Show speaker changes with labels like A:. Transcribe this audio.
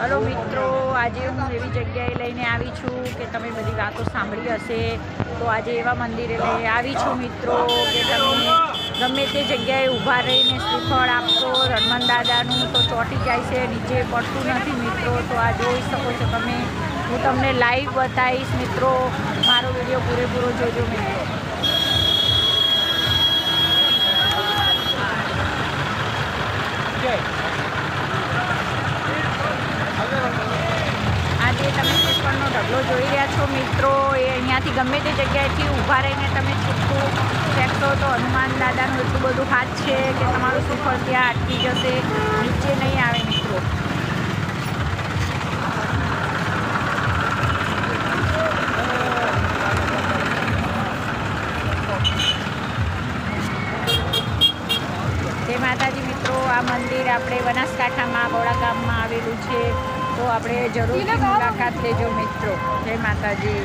A: Hello મિત્રો, આજે હું એવી જગ્યાએ લઈને આવી છું કે તમે બધી વાતો સાંભળી હશે. તો આજે એવા મંદિરે લઈ આવી છું મિત્રો કે તમે ગમે તે જગ્યાએ ઊભા રહીને શ્રીફળ આપશો હનુમાન દાદાનું તો ચોંટી જાય છે, નીચે પડતું નથી મિત્રો. તો આ જોઈ શકો છો તમે, હું તમને લાઈવ બતાવીશ મિત્રો. મારો વિડીયો પૂરેપૂરો જોજો મિત્રો. આજે તમે શ્રીફળનો ઢગલો જોઈ રહ્યા છો મિત્રો, એ અહીંયાથી ગમે તે જગ્યાએથી ઊભા રહીને તમે છૂટું ફેંકશો તો હનુમાન દાદાનું એટલું બધું હાથ છે કે તમારું શ્રીફળ ત્યાં અટકી જશે, નીચે નહીં આવે મિત્રો. જય માતાજી મિત્રો, આ મંદિર આપણે બનાસકાંઠામાં બોડા ગામમાં આવેલું છે, તો આપણે જરૂરથી મુલાકાત લેજો મિત્રો. જય માતાજી.